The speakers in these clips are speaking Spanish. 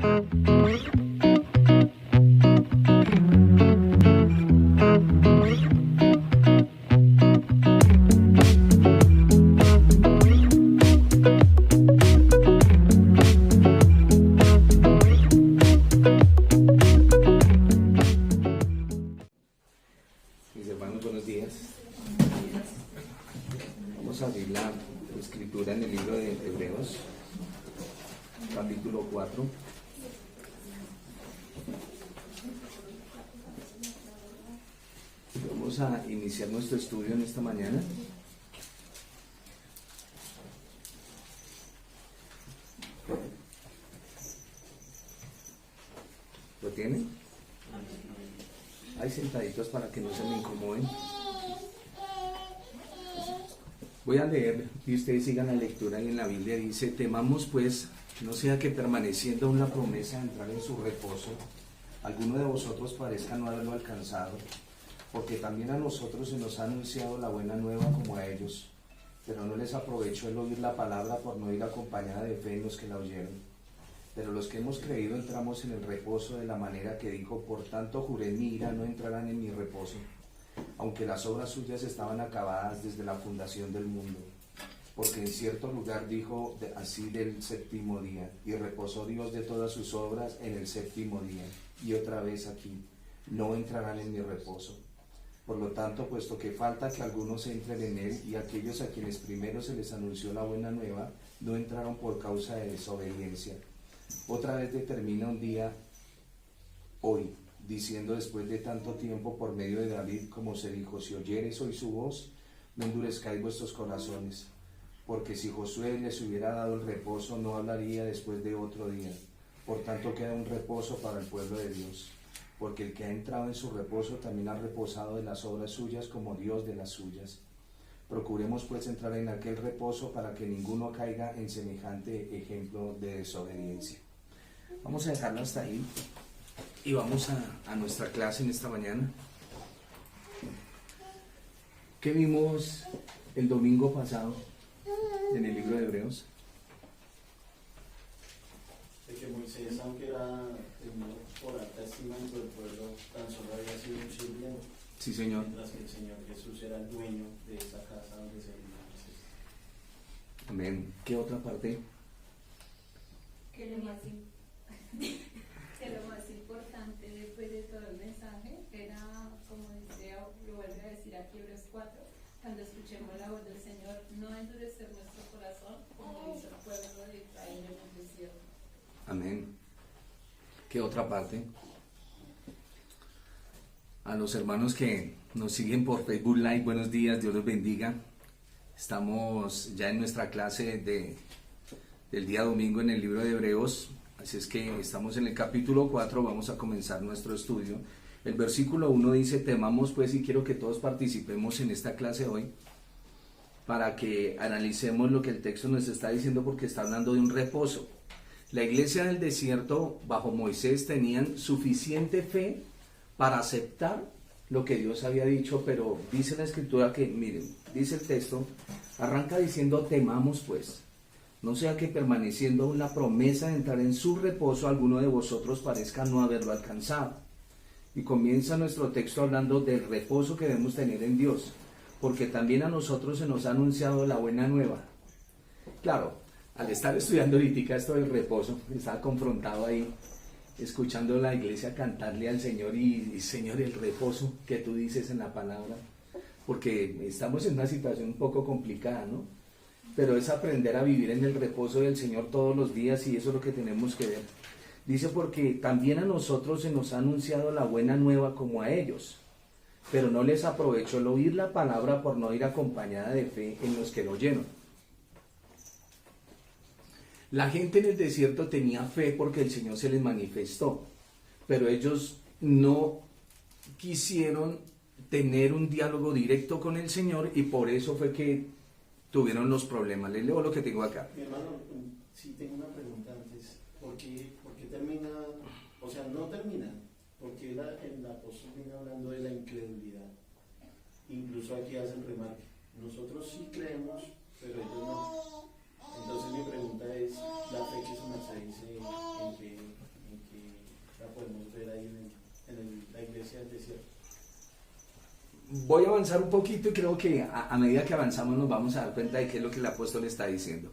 Mis hermanos, buenos días. Vamos a abrir la escritura en el libro de Hebreos, capítulo 4. Vamos a iniciar nuestro estudio en esta mañana. ¿Lo tienen? Hay sentaditos para que no se me incomoden. Voy a leer y ustedes sigan la lectura. Y en la Biblia dice: temamos pues, no sea que permaneciendo en la promesa de entrar en su reposo, alguno de vosotros parezca no haberlo alcanzado, porque también a nosotros se nos ha anunciado la buena nueva como a ellos, pero no les aprovechó el oír la palabra por no ir acompañada de fe en los que la oyeron. Pero los que hemos creído entramos en el reposo de la manera que dijo: por tanto juré en mi ira, no entrarán en mi reposo, aunque las obras suyas estaban acabadas desde la fundación del mundo. Porque en cierto lugar dijo así del séptimo día, y reposó Dios de todas sus obras en el séptimo día. Y otra vez aquí: no entrarán en mi reposo. Por lo tanto, puesto que falta que algunos entren en él, y aquellos a quienes primero se les anunció la buena nueva, no entraron por causa de desobediencia. Otra vez determina un día, hoy, diciendo después de tanto tiempo por medio de David, como se dijo: si oyereis hoy su voz, no endurezcáis vuestros corazones. Porque si Josué les hubiera dado el reposo, no hablaría después de otro día. Por tanto queda un reposo para el pueblo de Dios. Porque el que ha entrado en su reposo también ha reposado de las obras suyas como Dios de las suyas. Procuremos pues entrar en aquel reposo para que ninguno caiga en semejante ejemplo de desobediencia. Vamos a dejarlo hasta ahí y vamos a nuestra clase en esta mañana. ¿Qué vimos el domingo pasado en el libro de Hebreos? De que Moisés, aunque era tenido por alta estima dentro del pueblo, tan solo había sido un siervo. Sí, Señor. Mientras que el Señor Jesús era el dueño de esa casa donde se vivía Moisés. Amén. ¿Qué otra parte? Que lo más importante después de todo el mensaje era, como dice, lo vuelve a decir aquí Hebreos 4, cuando escuchemos la voz del Señor, no endurecer nuestro corazón como hizo el pueblo de Israel en el desierto. Amén. ¿Qué otra parte? A los hermanos que nos siguen por Facebook Live, buenos días, Dios los bendiga. Estamos ya en nuestra clase del día domingo en el libro de Hebreos, así es que estamos en el capítulo 4, vamos a comenzar nuestro estudio. El versículo 1 dice: temamos pues, y quiero que todos participemos en esta clase hoy, para que analicemos lo que el texto nos está diciendo, porque está hablando de un reposo. La iglesia del desierto bajo Moisés tenían suficiente fe para aceptar lo que Dios había dicho, pero dice la escritura que, miren, dice el texto, arranca diciendo: temamos pues, no sea que permaneciendo en la promesa de entrar en su reposo, alguno de vosotros parezca no haberlo alcanzado. Y comienza nuestro texto hablando del reposo que debemos tener en Dios, porque también a nosotros se nos ha anunciado la buena nueva. Claro, al estar estudiando ahorita esto del reposo, estaba confrontado ahí, escuchando a la iglesia cantarle al Señor y Señor, el reposo que tú dices en la palabra, porque estamos en una situación un poco complicada, ¿no? Pero es aprender a vivir en el reposo del Señor todos los días, y eso es lo que tenemos que ver. Dice: porque también a nosotros se nos ha anunciado la buena nueva como a ellos, pero no les aprovechó el oír la palabra por no ir acompañada de fe en los que lo oyeron. La gente en el desierto tenía fe porque el Señor se les manifestó, pero ellos no quisieron tener un diálogo directo con el Señor, y por eso fue que tuvieron los problemas. Les leo lo que tengo acá. Mi hermano, sí tengo una pregunta antes. ¿Por qué termina, o sea, no termina? Porque el apóstol viene hablando de la incredulidad. Incluso aquí hacen remarque: nosotros sí creemos, pero ellos no. Entonces mi pregunta es, ¿la fe que se nos dice en qué voy a avanzar un poquito y creo que a medida que avanzamos nos vamos a dar cuenta de qué es lo que el apóstol está diciendo.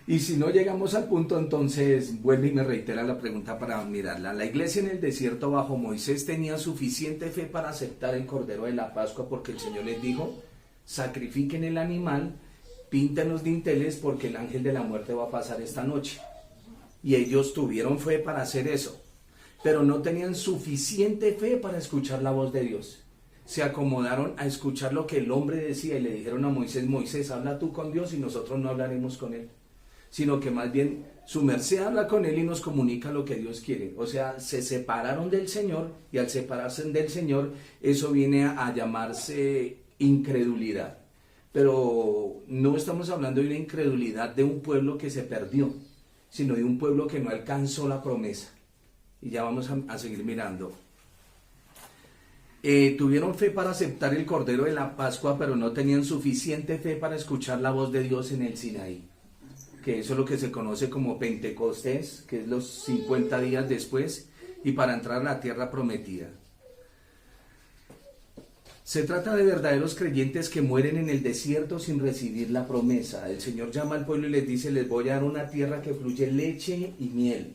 Y si no llegamos al punto, entonces vuelve y me reitera la pregunta para mirarla. La iglesia en el desierto bajo Moisés tenía suficiente fe para aceptar el cordero de la Pascua, porque el Señor les dijo: sacrifiquen el animal, pinten los dinteles, porque el ángel de la muerte va a pasar esta noche. Y ellos tuvieron fe para hacer eso, pero no tenían suficiente fe para escuchar la voz de Dios. Se acomodaron a escuchar lo que el hombre decía y le dijeron a Moisés: Moisés, habla tú con Dios y nosotros no hablaremos con él, sino que más bien su merced habla con él y nos comunica lo que Dios quiere. O sea, se separaron del Señor, y al separarse del Señor, eso viene a llamarse incredulidad. Pero no estamos hablando de una incredulidad de un pueblo que se perdió, sino de un pueblo que no alcanzó la promesa. Y ya vamos a seguir mirando. Tuvieron fe para aceptar el cordero de la Pascua, pero no tenían suficiente fe para escuchar la voz de Dios en el Sinaí, que eso es lo que se conoce como Pentecostés, que es los 50 días después, y para entrar a la tierra prometida. Se trata de verdaderos creyentes que mueren en el desierto sin recibir la promesa. El Señor llama al pueblo y les dice: les voy a dar una tierra que fluye leche y miel,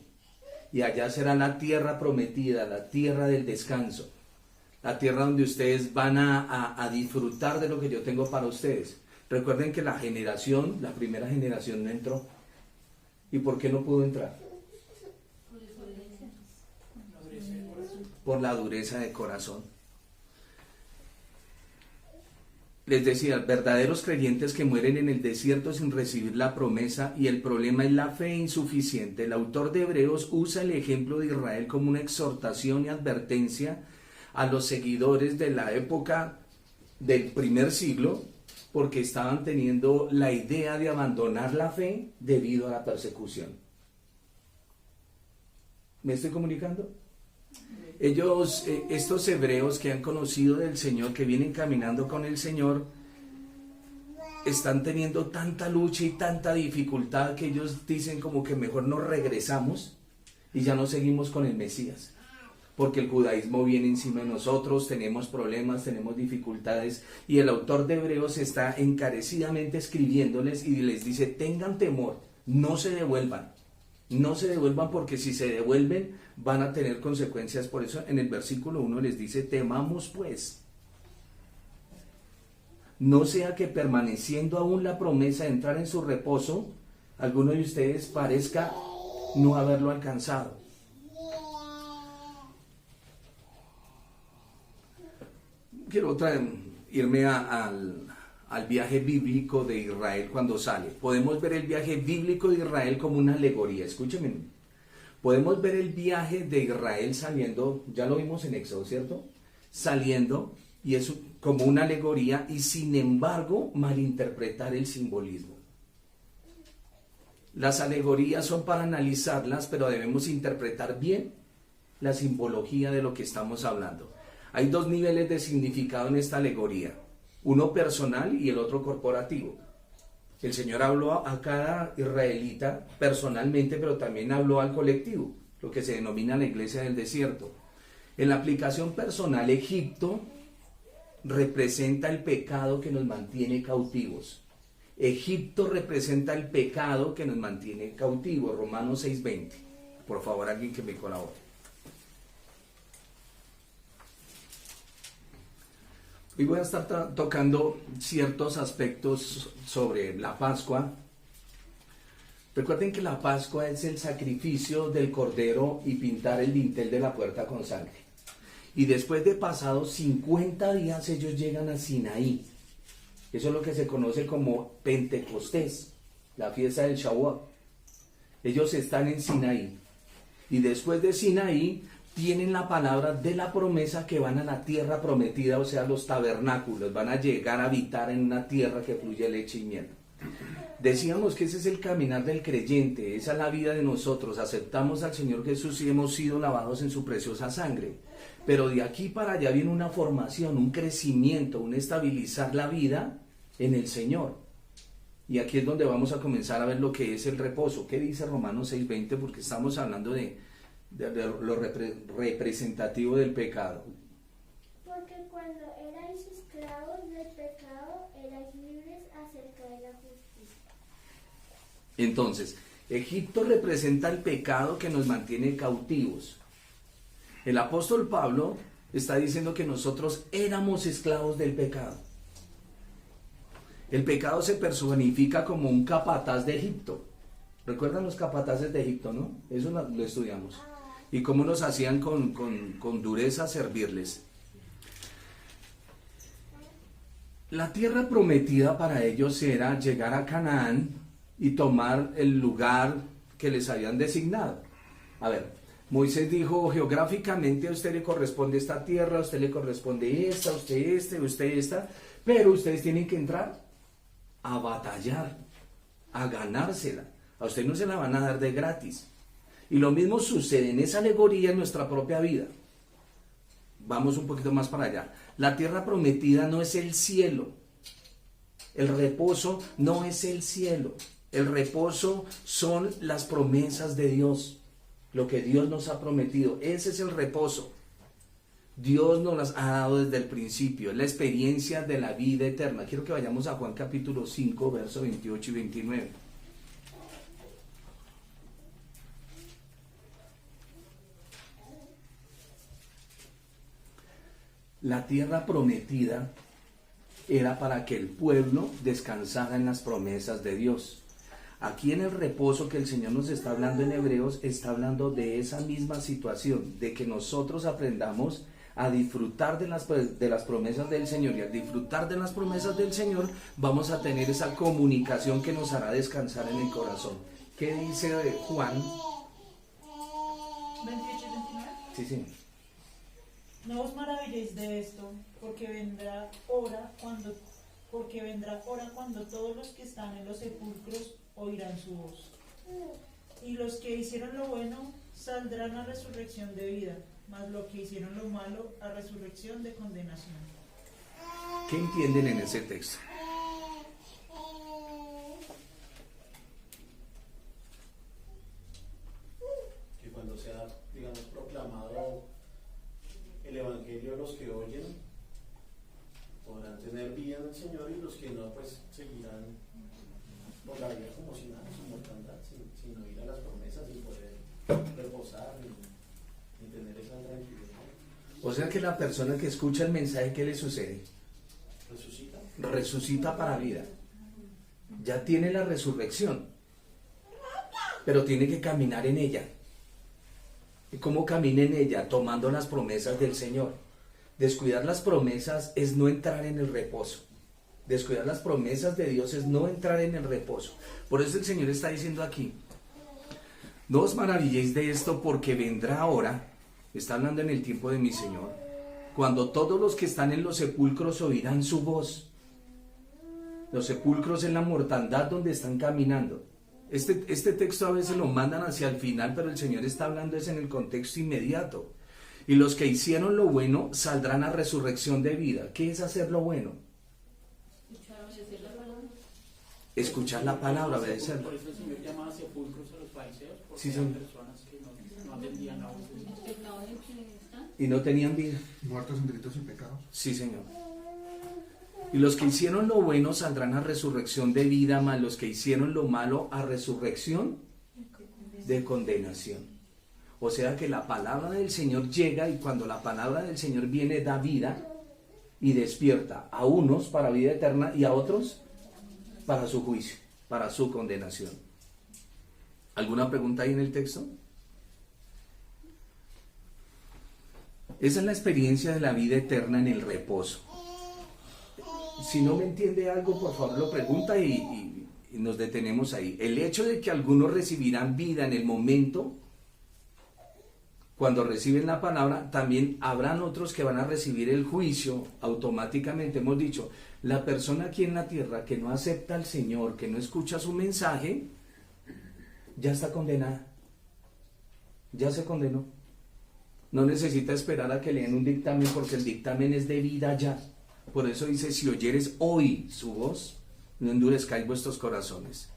y allá será la tierra prometida, la tierra del descanso, la tierra donde ustedes van a disfrutar de lo que yo tengo para ustedes. Recuerden que la primera generación no entró. ¿Y por qué no pudo entrar? Por la dureza de corazón. Les decía, verdaderos creyentes que mueren en el desierto sin recibir la promesa, y el problema es la fe insuficiente. El autor de Hebreos usa el ejemplo de Israel como una exhortación y advertencia a los seguidores de la época del primer siglo, porque estaban teniendo la idea de abandonar la fe debido a la persecución. ¿Me estoy comunicando? Ellos, estos hebreos que han conocido del Señor, que vienen caminando con el Señor, están teniendo tanta lucha y tanta dificultad que ellos dicen como que mejor nos regresamos y ya no seguimos con el Mesías, porque el judaísmo viene encima de nosotros, tenemos problemas, tenemos dificultades, y el autor de Hebreos está encarecidamente escribiéndoles y les dice: tengan temor, no se devuelvan, porque si se devuelven van a tener consecuencias. Por eso en el versículo 1 les dice: temamos pues, no sea que permaneciendo aún la promesa de entrar en su reposo, alguno de ustedes parezca no haberlo alcanzado. Quiero irme al viaje bíblico de Israel cuando sale. Podemos ver el viaje bíblico de Israel como una alegoría. Escúchenme. Podemos ver el viaje de Israel saliendo, ya lo vimos en Éxodo, ¿cierto? Saliendo, y es como una alegoría, y sin embargo malinterpretar el simbolismo. Las alegorías son para analizarlas, pero debemos interpretar bien la simbología de lo que estamos hablando. Hay dos niveles de significado en esta alegoría, uno personal y el otro corporativo. El Señor habló a cada israelita personalmente, pero también habló al colectivo, lo que se denomina la iglesia del desierto. En la aplicación personal, Egipto representa el pecado que nos mantiene cautivos. Egipto representa el pecado que nos mantiene cautivos. Romanos 6:20. Por favor, alguien que me colabore. Hoy voy a estar tocando ciertos aspectos sobre la Pascua. Recuerden que la Pascua es el sacrificio del cordero y pintar el dintel de la puerta con sangre. Y después de pasados 50 días ellos llegan a Sinaí. Eso es lo que se conoce como Pentecostés, la fiesta del Shavuot. Ellos están en Sinaí. Y después de Sinaí tienen la palabra de la promesa que van a la tierra prometida, o sea, los tabernáculos, van a llegar a habitar en una tierra que fluye leche y miel. Decíamos que ese es el caminar del creyente, esa es la vida de nosotros. Aceptamos al Señor Jesús y hemos sido lavados en su preciosa sangre. Pero de aquí para allá viene una formación, un crecimiento, un estabilizar la vida en el Señor. Y aquí es donde vamos a comenzar a ver lo que es el reposo. ¿Qué dice Romanos 6:20? Porque estamos hablando de lo representativo del pecado. porque cuando erais esclavos del pecado, erais libres acerca de la justicia. Entonces, Egipto representa el pecado que nos mantiene cautivos. El apóstol Pablo está diciendo que nosotros éramos esclavos del pecado. El pecado se personifica como un capataz de Egipto. ¿Recuerdan los capataces de Egipto, no? Eso lo estudiamos. Y cómo nos hacían con dureza servirles. La tierra prometida para ellos era llegar a Canaán y tomar el lugar que les habían designado. A ver, Moisés dijo, geográficamente a usted le corresponde esta tierra, a usted le corresponde esta, a usted esta, pero ustedes tienen que entrar a batallar, a ganársela. A usted no se la van a dar de gratis. Y lo mismo sucede en esa alegoría en nuestra propia vida. Vamos un poquito más para allá. La tierra prometida no es el cielo. El reposo no es el cielo. El reposo son las promesas de Dios. Lo que Dios nos ha prometido. Ese es el reposo. Dios nos las ha dado desde el principio. Es la experiencia de la vida eterna. Quiero que vayamos a Juan capítulo 5, versos 28 y 29. La tierra prometida era para que el pueblo descansara en las promesas de Dios. Aquí en el reposo que el Señor nos está hablando en Hebreos, está hablando de esa misma situación, de que nosotros aprendamos a disfrutar de las promesas del Señor, y al disfrutar de las promesas del Señor vamos a tener esa comunicación que nos hará descansar en el corazón. ¿Qué dice Juan? 28 y 29. Sí, sí. No os maravilléis de esto, porque vendrá hora cuando todos los que están en los sepulcros oirán su voz. Y los que hicieron lo bueno saldrán a resurrección de vida, mas los que hicieron lo malo a resurrección de condenación. ¿Qué entienden en ese texto? Que cuando sea, digamos, proclamado el Evangelio, los que oyen podrán tener vida en el Señor, y los que no, pues seguirán por la vida como si nada, sin mortandad, sin oír a las promesas, sin poder reposar, ni tener esa tranquilidad. O sea que la persona que escucha el mensaje, ¿qué le sucede? Resucita. Resucita para vida. Ya tiene la resurrección, pero tiene que caminar en ella. ¿Y cómo camina en ella? Tomando las promesas del Señor. Descuidar las promesas es no entrar en el reposo. Descuidar las promesas de Dios es no entrar en el reposo. Por eso el Señor está diciendo aquí, no os maravilléis de esto, porque vendrá hora, está hablando en el tiempo de mi Señor, cuando todos los que están en los sepulcros oirán su voz. Los sepulcros en la mortandad donde están caminando. Este texto a veces lo mandan hacia el final, pero el Señor está hablando es en el contexto inmediato. Y los que hicieron lo bueno saldrán a resurrección de vida. ¿Qué es hacer lo bueno? Escuchar la palabra, obedecerla. Por eso el Señor llamaba sepulcros a los fariseos, porque Sí, eran sí. personas que no atendían la voz de Dios. Y no tenían vida. Muertos en delitos y pecados. Sí, Señor. Y los que hicieron lo bueno saldrán a resurrección de vida, mas los que hicieron lo malo a resurrección de condenación. O sea que la palabra del Señor llega, y cuando la palabra del Señor viene da vida y despierta a unos para vida eterna y a otros para su juicio, para su condenación. ¿Alguna pregunta ahí en el texto? Esa es la experiencia de la vida eterna en el reposo. Si no me entiende algo, por favor lo pregunta y nos detenemos ahí. El hecho de que algunos recibirán vida en el momento, cuando reciben la palabra, también habrán otros que van a recibir el juicio automáticamente. Hemos dicho, la persona aquí en la tierra que no acepta al Señor, que no escucha su mensaje, ya está condenada. Ya se condenó. No necesita esperar a que le den un dictamen, porque el dictamen es de vida ya. Por eso dice, si oyeres hoy su voz, no endurezcáis vuestros corazones.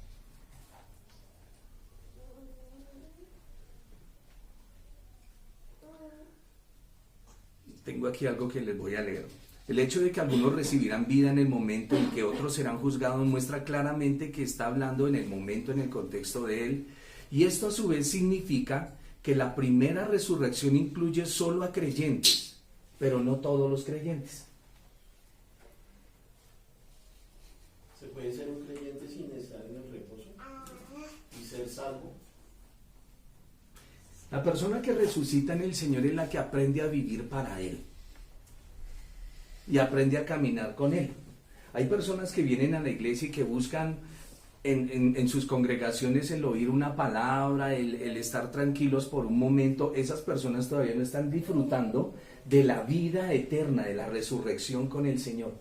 tengo aquí algo que les voy a leer. El hecho de que algunos recibirán vida en el momento en que otros serán juzgados muestra claramente que está hablando en el momento, en el contexto de él. Y esto a su vez significa que la primera resurrección incluye solo a creyentes, pero no todos los creyentes. ¿Se puede ser un creyente sin estar en el reposo y ser salvo? La persona que resucita en el Señor es la que aprende a vivir para Él y aprende a caminar con Él. Hay personas que vienen a la iglesia y que buscan en sus congregaciones el oír una palabra, el estar tranquilos por un momento. Esas personas todavía no están disfrutando de la vida eterna, de la resurrección con el Señor.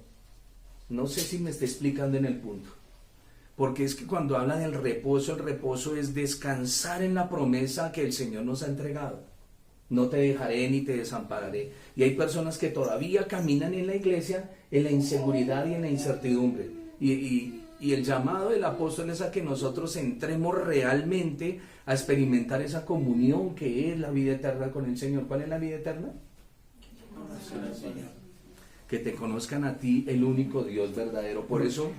No sé si me está explicando en el punto. Porque es que cuando habla del reposo, el reposo es descansar en la promesa que el Señor nos ha entregado. No te dejaré ni te desampararé. Y hay personas que todavía caminan en la iglesia en la inseguridad y en la incertidumbre. Y el llamado del apóstol es a que nosotros entremos realmente a experimentar esa comunión que es la vida eterna con el Señor. ¿Cuál es la vida eterna? Que te conozcan a ti, el único Dios verdadero. Por eso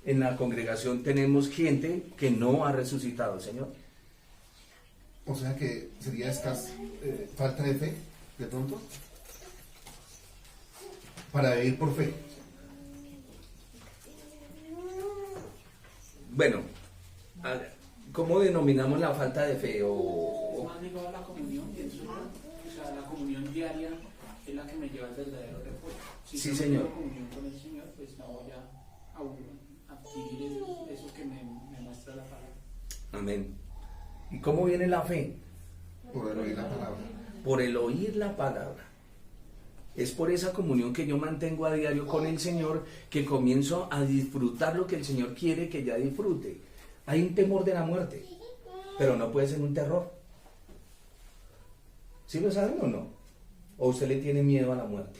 en la congregación tenemos gente que no ha resucitado, Señor. O sea que sería falta de fe, de pronto, para vivir por fe. Bueno, ¿cómo denominamos la falta de fe? ¿Cómo has negado la comunión? O sea, la comunión diaria es la que me lleva al verdadero reposo. Si Sí, yo no Señor. tengo comunión con el Señor, pues no voy a adquirir eso que me muestra la palabra. Amén. ¿Y cómo viene la fe? Por el oír la palabra. Por el oír la palabra. Es por esa comunión que yo mantengo a diario con el Señor que comienzo a disfrutar lo que el Señor quiere que ya disfrute. Hay un temor de la muerte, pero no puede ser un terror. ¿Sí lo saben o no? ¿O usted le tiene miedo a la muerte?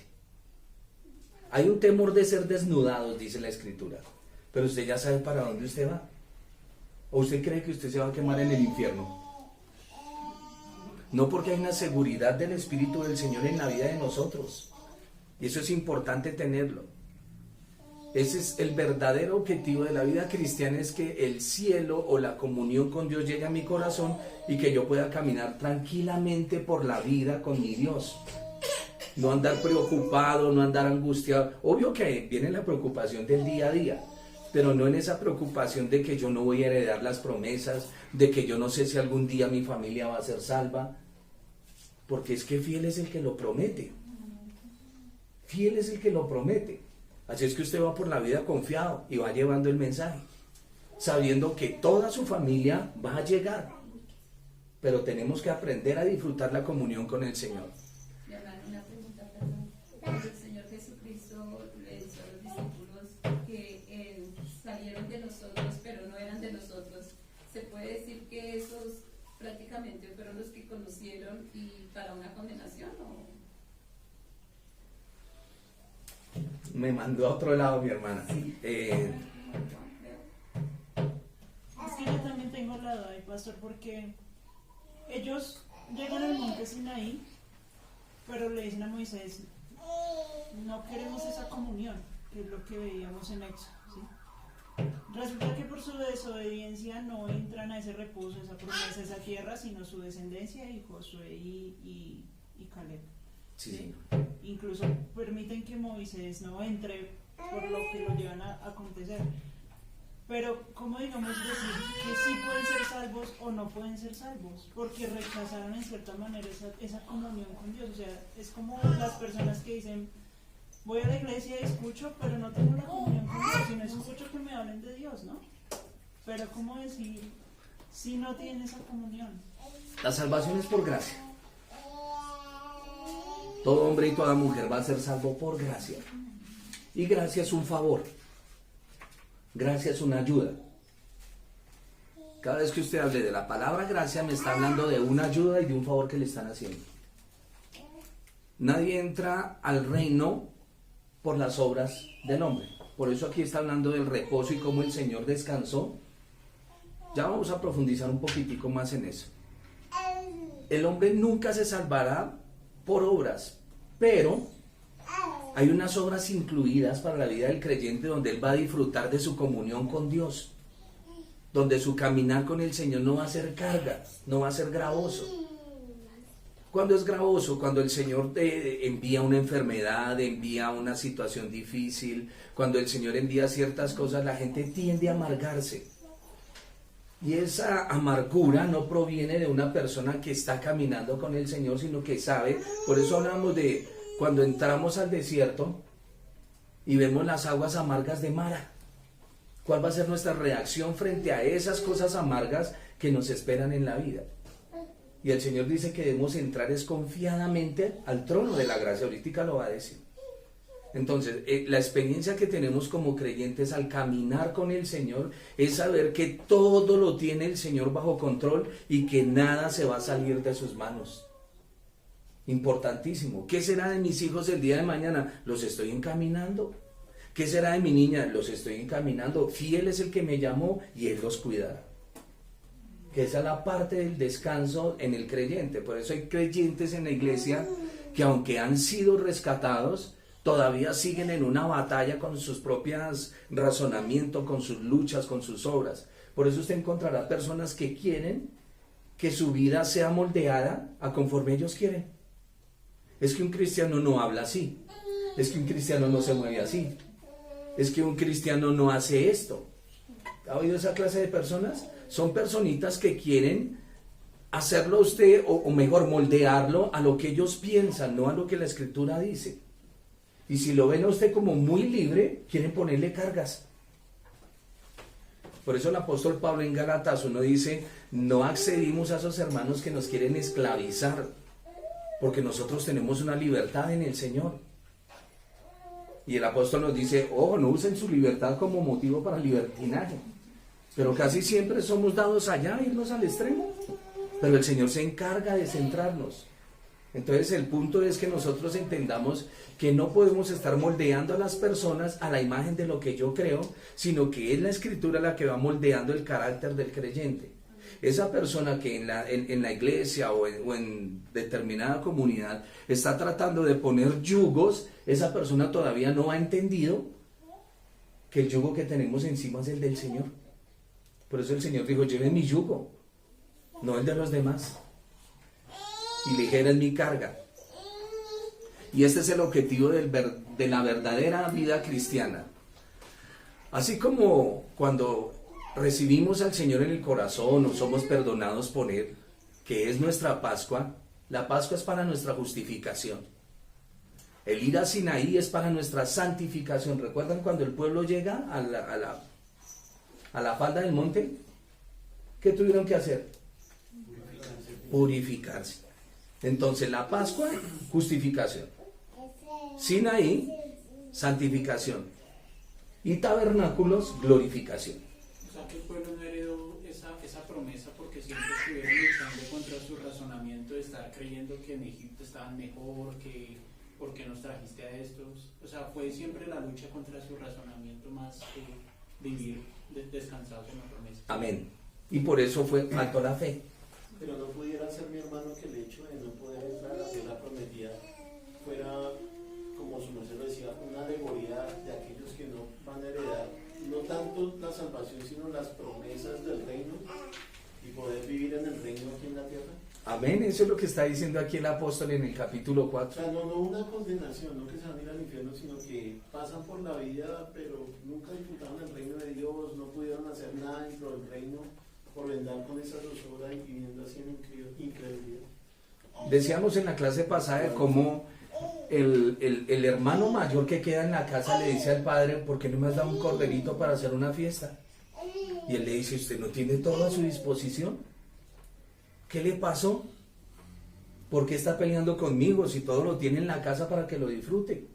Hay un temor de ser desnudados, dice la Escritura, pero usted ya sabe para dónde usted va. ¿O usted cree que usted se va a quemar en el infierno? No, porque hay una seguridad del Espíritu del Señor en la vida de nosotros. Y eso es importante tenerlo. Ese es el verdadero objetivo de la vida cristiana, es que el cielo o la comunión con Dios llegue a mi corazón y que yo pueda caminar tranquilamente por la vida con mi Dios. No andar preocupado, no andar angustiado. Obvio que viene la preocupación del día a día, pero no en esa preocupación de que yo no voy a heredar las promesas, de que yo no sé si algún día mi familia va a ser salva, porque es que fiel es el que lo promete. Fiel es el que lo promete. Así es que usted va por la vida confiado y va llevando el mensaje, sabiendo que toda su familia va a llegar, pero tenemos que aprender a disfrutar la comunión con el Señor. Mi hermano, una pregunta, perdón. Cuando el Señor Jesucristo le dice a los discípulos que salieron de nosotros, pero no eran de nosotros, ¿se puede decir que esos prácticamente fueron los que conocieron y para una condenación? ¿O? Me mandó a otro lado mi hermana. Es que yo también tengo la duda, pastor, porque ellos llegan al monte Sinaí, pero le dicen a Moisés, no queremos esa comunión, que es lo que veíamos en Éxodo, ¿sí? Resulta que por su desobediencia no entran a ese reposo, esa promesa, esa tierra, sino su descendencia y Josué y Caleb. Sí, ¿sí? sí. Incluso permiten que Moisés no entre por lo que lo llevan a acontecer. Pero, ¿cómo digamos decir que sí pueden ser salvos o no pueden ser salvos? Porque rechazaron en cierta manera esa comunión con Dios. O sea, es como las personas que dicen, voy a la iglesia y escucho, pero no tengo la comunión con Dios, sino escucho que me hablen de Dios, ¿no? Pero, ¿cómo decir si no tienen esa comunión? La salvación es por gracia. Todo hombre y toda mujer va a ser salvo por gracia. Y gracia es un favor. Gracia es una ayuda. Cada vez que usted hable de la palabra gracia, me está hablando de una ayuda y de un favor que le están haciendo. Nadie entra al reino por las obras del hombre. Por eso aquí está hablando del reposo y cómo el Señor descansó. Ya vamos a profundizar un poquitico más en eso. El hombre nunca se salvará por obras, pero Hay unas obras incluidas para la vida del creyente donde él va a disfrutar de su comunión con Dios, donde su caminar con el Señor no va a ser carga, no va a ser gravoso. Cuando es gravoso, cuando el Señor te envía una enfermedad, envía una situación difícil, cuando el Señor envía ciertas cosas, la gente tiende a amargarse. Y esa amargura no proviene de una persona que está caminando con el Señor, sino que sabe. Por eso hablamos de cuando entramos al desierto y vemos las aguas amargas de Mara. ¿Cuál va a ser nuestra reacción frente a esas cosas amargas que nos esperan en la vida? Y el Señor dice que debemos entrar confiadamente al trono de la gracia. Ahorita lo va a decir. Entonces, la experiencia que tenemos como creyentes al caminar con el Señor es saber que todo lo tiene el Señor bajo control y que nada se va a salir de sus manos. Importantísimo. ¿Qué será de mis hijos el día de mañana? Los estoy encaminando. ¿Qué será de mi niña? Los estoy encaminando. Fiel es el que me llamó y Él los cuidará. Que esa es la parte del descanso en el creyente. Por eso hay creyentes en la iglesia que aunque han sido rescatados, todavía siguen en una batalla con sus propios razonamientos, con sus luchas, con sus obras. Por eso usted encontrará personas que quieren que su vida sea moldeada a conforme ellos quieren. Es que un cristiano no habla así. Es que un cristiano no se mueve así. Es que un cristiano no hace esto. ¿Ha oído esa clase de personas? Son personitas que quieren hacerlo a usted, o mejor, moldearlo a lo que ellos piensan, no a lo que la Escritura dice. Y si lo ven a usted como muy libre, quieren ponerle cargas. Por eso el apóstol Pablo en Gálatas 1 dice, no accedimos a esos hermanos que nos quieren esclavizar, porque nosotros tenemos una libertad en el Señor. Y el apóstol nos dice, no usen su libertad como motivo para libertinaje. Pero casi siempre somos dados allá, irnos al extremo. Pero el Señor se encarga de centrarnos. Entonces el punto es que nosotros entendamos que no podemos estar moldeando a las personas a la imagen de lo que yo creo, sino que es la Escritura la que va moldeando el carácter del creyente. Esa persona que en la iglesia o en determinada comunidad está tratando de poner yugos, esa persona todavía no ha entendido que el yugo que tenemos encima es el del Señor. Por eso el Señor dijo, lleven mi yugo, no el de los demás. Y ligera es mi carga. Y este es el objetivo de la verdadera vida cristiana. Así como cuando recibimos al Señor en el corazón o somos perdonados por Él, que es nuestra Pascua, la Pascua es para nuestra justificación. El ir a Sinaí es para nuestra santificación. ¿Recuerdan cuando el pueblo llega a la falda del monte? ¿Qué tuvieron que hacer? Purificarse. Entonces la Pascua, justificación. Sinaí, santificación. Y tabernáculos, glorificación. O sea que el pueblo no heredó esa promesa porque siempre estuvieron luchando contra su razonamiento de estar creyendo que en Egipto estaban mejor, que ¿por qué nos trajiste a estos? O sea, fue siempre la lucha contra su razonamiento más que vivir descansados en la promesa. Amén. Y por eso faltó la fe. Pero no pudiera ser, mi hermano, que el hecho de no poder entrar a la tierra prometida fuera, como su merced lo decía, una alegoría de aquellos que no van a heredar no tanto la salvación, sino las promesas del reino y poder vivir en el reino aquí en la tierra. Amén, eso es lo que está diciendo aquí el apóstol en el capítulo O 4. sea, no una condenación, no que se van a ir al infierno, sino que pasan por la vida, pero nunca disfrutaron el reino de Dios, no pudieron hacer nada dentro del reino por vendar con esa zozobra y viviendo así en incredulidad. Decíamos en la clase pasada de cómo el hermano mayor que queda en la casa le dice al padre, ¿por qué no me has dado un corderito para hacer una fiesta? Y él le dice, ¿usted no tiene todo a su disposición? ¿Qué le pasó? ¿Por qué está peleando conmigo si todo lo tiene en la casa para que lo disfrute?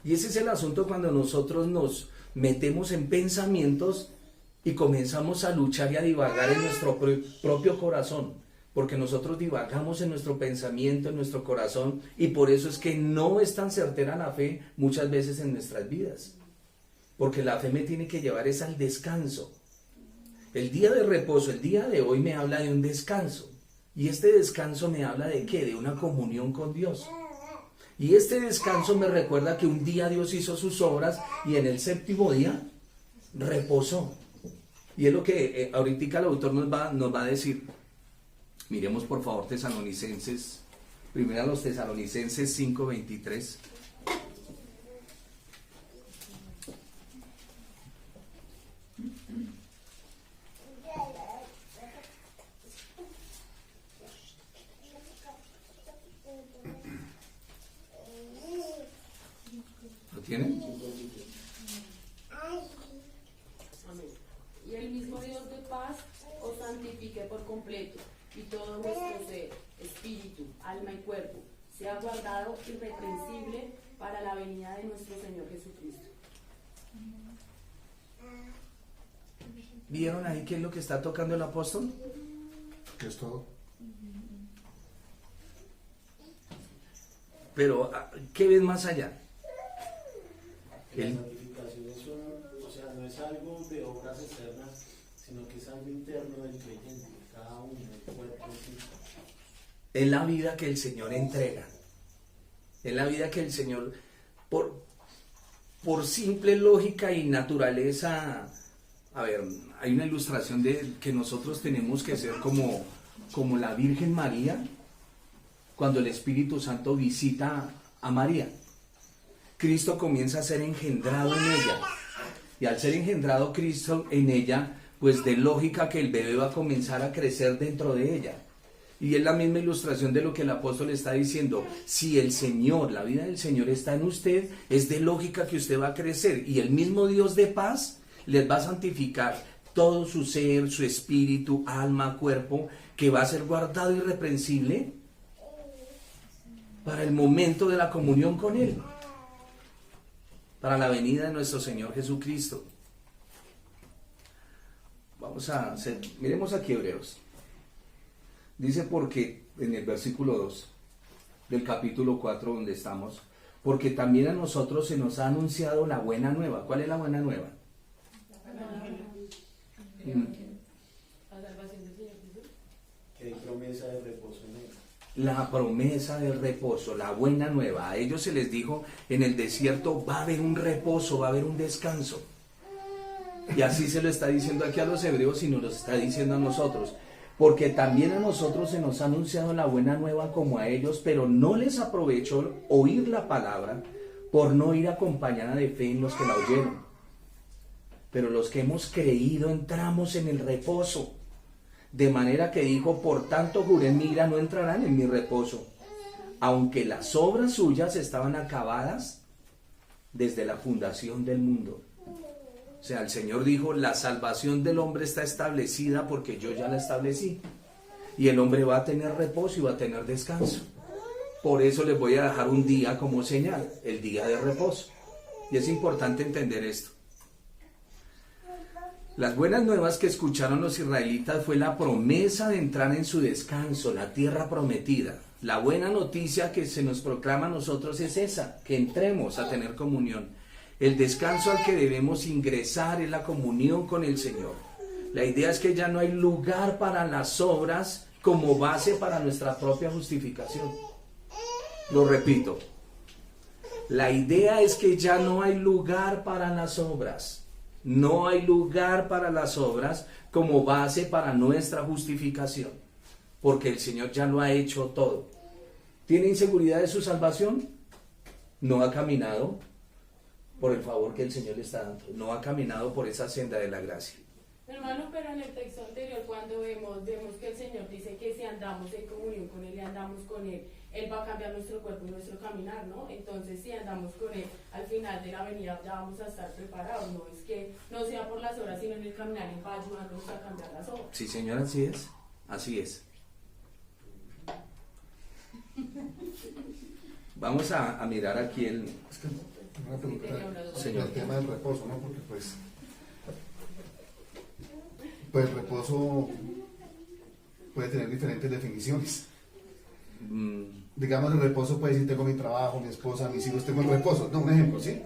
Y ese es el asunto cuando nosotros nos metemos en pensamientos y comenzamos a luchar y a divagar en nuestro propio corazón, porque nosotros divagamos en nuestro pensamiento, en nuestro corazón, y por eso es que no es tan certera la fe muchas veces en nuestras vidas, porque la fe me tiene que llevar es al descanso. El día de reposo, el día de hoy me habla de un descanso, y este descanso me habla de ¿qué? De una comunión con Dios. Y este descanso me recuerda que un día Dios hizo sus obras y en el séptimo día reposó. Y es lo que ahorita el autor nos va a decir. Miremos por favor Tesalonicenses, primero a los Tesalonicenses 5:23. ¿Lo tienen? Amén. Y el mismo Dios de paz os santifique por completo, y todo vuestro ser, espíritu, alma y cuerpo, sea guardado irreprensible para la venida de nuestro Señor Jesucristo. ¿Vieron ahí qué es lo que está tocando el apóstol? Que es todo. Pero, ¿qué ves más allá? La santificación o sea, no es algo de obras externas, sino que es algo interno del creyente, cada uno, del cuerpo. Sí. Es la vida que el Señor entrega. Es la vida que el Señor, por simple lógica y naturaleza, a ver, hay una ilustración de que nosotros tenemos que ser como la Virgen María cuando el Espíritu Santo visita a María. Cristo comienza a ser engendrado en ella. Y al ser engendrado Cristo en ella, pues de lógica que el bebé va a comenzar a crecer dentro de ella. Y es la misma ilustración de lo que el apóstol está diciendo. Si el Señor, la vida del Señor está en usted, es de lógica que usted va a crecer. Y el mismo Dios de paz les va a santificar todo su ser, su espíritu, alma, cuerpo, que va a ser guardado irreprensible para el momento de la comunión con Él, para la venida de nuestro Señor Jesucristo. Miremos aquí Hebreos. Dice porque, en el versículo 2 del capítulo 4 donde estamos, porque también a nosotros se nos ha anunciado la buena nueva. ¿Cuál es la buena nueva? La salvación del Señor Jesús. Que hay promesa de reposo en él. La promesa del reposo, la buena nueva. A ellos se les dijo, en el desierto va a haber un reposo, va a haber un descanso. Y así se lo está diciendo aquí a los hebreos y nos lo está diciendo a nosotros. Porque también a nosotros se nos ha anunciado la buena nueva como a ellos, pero no les aprovechó oír la palabra por no ir acompañada de fe en los que la oyeron. Pero los que hemos creído entramos en el reposo. De manera que dijo, por tanto juré en mi ira, no entrarán en mi reposo, aunque las obras suyas estaban acabadas desde la fundación del mundo. O sea, el Señor dijo, la salvación del hombre está establecida porque yo ya la establecí. Y el hombre va a tener reposo y va a tener descanso. Por eso les voy a dejar un día como señal, el día de reposo. Y es importante entender esto. Las buenas nuevas que escucharon los israelitas fue la promesa de entrar en su descanso, la tierra prometida. La buena noticia que se nos proclama a nosotros es esa, que entremos a tener comunión. El descanso al que debemos ingresar es la comunión con el Señor. La idea es que ya no hay lugar para las obras como base para nuestra propia justificación. Lo repito. La idea es que ya no hay lugar para las obras. No hay lugar para las obras como base para nuestra justificación, porque el Señor ya lo ha hecho todo. ¿Tiene inseguridad de su salvación? No ha caminado por el favor que el Señor le está dando, no ha caminado por esa senda de la gracia. Hermano, pero en el texto anterior cuando vemos que el Señor dice que si andamos en comunión con Él y andamos con Él, Él va a cambiar nuestro cuerpo y nuestro caminar, ¿no? Entonces si andamos con Él, al final de la venida ya vamos a estar preparados, no es que no sea por las horas, sino en el caminar, Él va a ayudarnos a cambiar las obras. Sí, Señor, así es, así es. Vamos a mirar aquí el... Es que una pregunta Señor. el tema del reposo, ¿no? Porque pues el reposo puede tener diferentes definiciones. Digamos, el reposo puede decir, tengo mi trabajo, mi esposa, mis hijos, tengo el reposo. No, un ejemplo, ¿sí?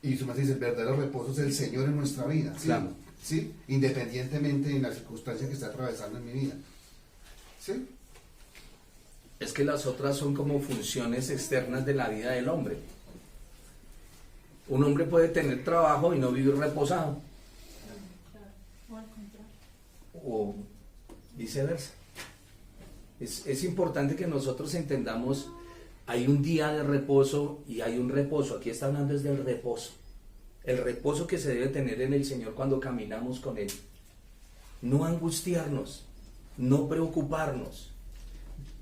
Y su merced dice, el verdadero reposo es el Señor en nuestra vida, ¿sí? Claro. ¿Sí? Independientemente de la circunstancia que esté atravesando en mi vida. ¿Sí? Es que las otras son como funciones externas de la vida del hombre. Un hombre puede tener trabajo y no vivir reposado, O al contrario. o viceversa. Es importante que nosotros entendamos, hay un día de reposo y hay un reposo. Aquí está hablando es del reposo. El reposo que se debe tener en el Señor cuando caminamos con Él. No angustiarnos, no preocuparnos.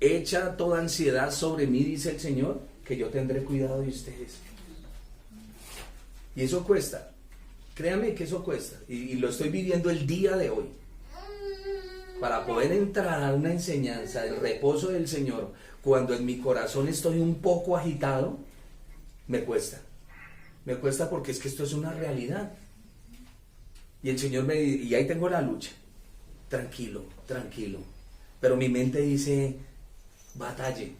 Echa toda ansiedad sobre mí, dice el Señor, que yo tendré cuidado de ustedes. Y eso cuesta. Créanme que eso cuesta. Y lo estoy viviendo el día de hoy. Para poder entrar a una enseñanza del reposo del Señor, cuando en mi corazón estoy un poco agitado, me cuesta. Me cuesta porque es que esto es una realidad. Y el Señor me dice, y ahí tengo la lucha. Tranquilo, tranquilo. Pero mi mente dice, batalle.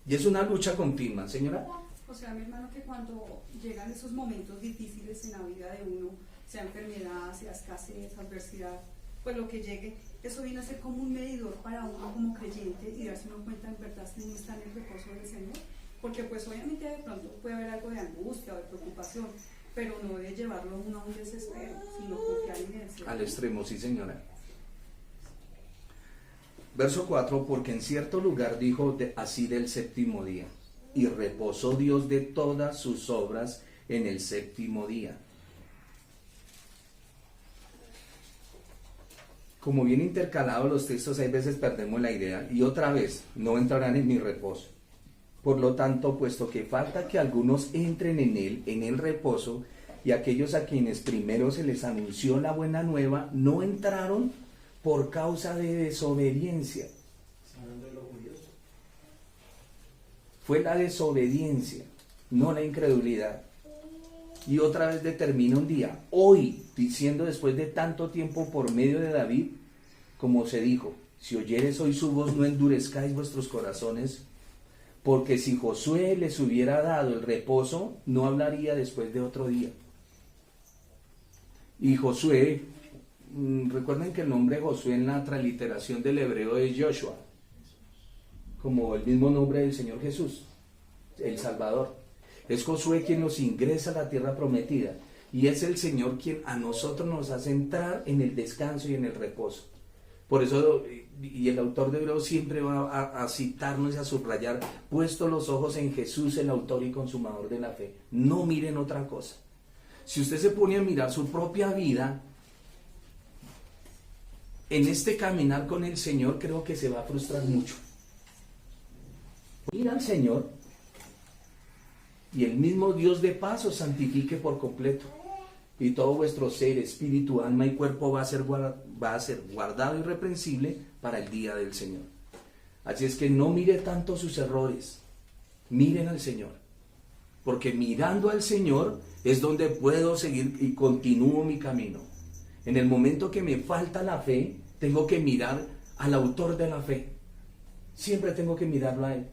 Y es una lucha continua, señora. O sea, mi hermano, que cuando llegan esos momentos difíciles en la vida de uno, sea enfermedad, sea escasez, adversidad, pues lo que llegue, eso viene a ser como un medidor para uno como creyente y darse uno cuenta en verdad si uno está en el reposo del Señor. Porque pues obviamente de pronto puede haber algo de angustia o de preocupación, pero no debe llevarlo uno a un desespero, sino confiar en el Señor. Al extremo, sí, señora. Verso 4, porque en cierto lugar dijo así del séptimo día, y reposó Dios de todas sus obras en el séptimo día. Como bien intercalados los textos, hay veces perdemos la idea, y otra vez, no entrarán en mi reposo. Por lo tanto, puesto que falta que algunos entren en el reposo, y aquellos a quienes primero se les anunció la buena nueva, no entraron por causa de desobediencia. Hablando de los judíos. Fue la desobediencia, no la incredulidad. Y otra vez determina un día, hoy, diciendo después de tanto tiempo por medio de David, como se dijo, si oyeres hoy su voz, no endurezcáis vuestros corazones, porque si Josué les hubiera dado el reposo, no hablaría después de otro día. Y Josué, recuerden que el nombre Josué en la transliteración del hebreo es Joshua, como el mismo nombre del Señor Jesús, el Salvador. Es Josué quien nos ingresa a la tierra prometida, y es el Señor quien a nosotros nos hace entrar en el descanso y en el reposo. Por eso, y el autor de Hebreos siempre va a citarnos y a subrayar, puesto los ojos en Jesús, el autor y consumador de la fe. No miren otra cosa. Si usted se pone a mirar su propia vida, en este caminar con el Señor, creo que se va a frustrar mucho. Mira al Señor, y el mismo Dios de paz os santifique por completo, y todo vuestro ser, espíritu, alma y cuerpo va a ser guardado irreprensible para el día del Señor. Así es que no mire tanto sus errores, miren al Señor, porque mirando al Señor es donde puedo seguir y continúo mi camino. En el momento que me falta la fe, tengo que mirar al autor de la fe. Siempre tengo que mirarlo a Él.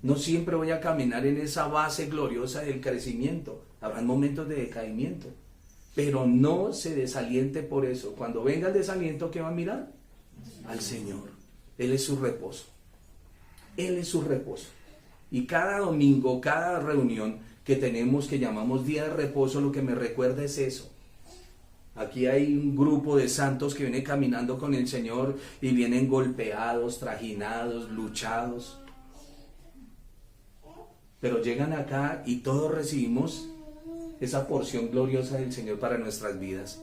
No siempre voy a caminar en esa base gloriosa del crecimiento. Habrán momentos de decaimiento. Pero no se desaliente por eso. Cuando venga el desaliento, ¿qué va a mirar? Al Señor. Él es su reposo. Él es su reposo. Y cada domingo, cada reunión que tenemos, que llamamos día de reposo, lo que me recuerda es eso. Aquí hay un grupo de santos que viene caminando con el Señor y vienen golpeados, trajinados, luchados. Pero llegan acá y todos recibimos esa porción gloriosa del Señor para nuestras vidas.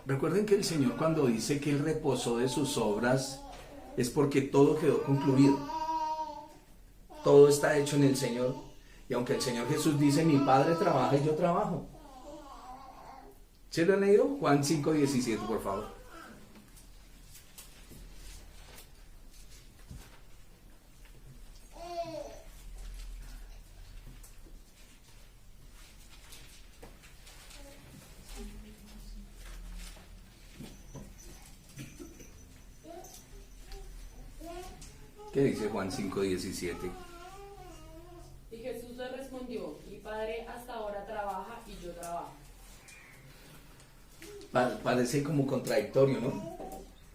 Recuerden que el Señor, cuando dice que Él reposó de sus obras, es porque todo quedó concluido. Todo está hecho en el Señor. Y aunque el Señor Jesús dice, mi Padre trabaja y yo trabajo. ¿Sí lo han leído? Juan 5:17, por favor. ¿Qué dice Juan 5:17? Y Jesús le respondió, mi Padre hasta ahora trabaja y yo trabajo. Parece como contradictorio, ¿no?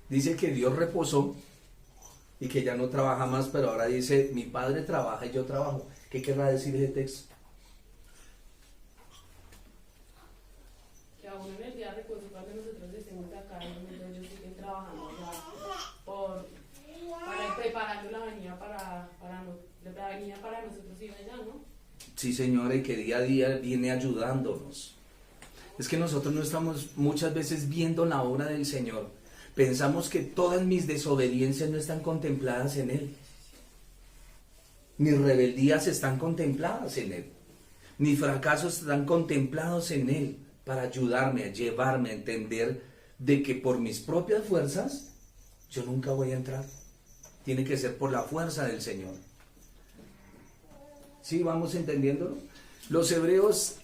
Dice que Dios reposó y que ya no trabaja más, pero ahora dice, mi Padre trabaja y yo trabajo. ¿Qué querrá decir ese texto? Que aún en el día de reposo, cuando nosotros estemos acá, ellos siguen trabajando para preparando la venida para nosotros ir allá, ¿no? Sí, Señora, y que día a día viene ayudándonos. Es que nosotros no estamos muchas veces viendo la obra del Señor. Pensamos que todas mis desobediencias no están contempladas en Él. Mis rebeldías están contempladas en Él. Mis fracasos están contemplados en Él para ayudarme, a llevarme a entender de que por mis propias fuerzas yo nunca voy a entrar. Tiene que ser por la fuerza del Señor. ¿Sí? ¿Vamos entendiéndolo? Los hebreos,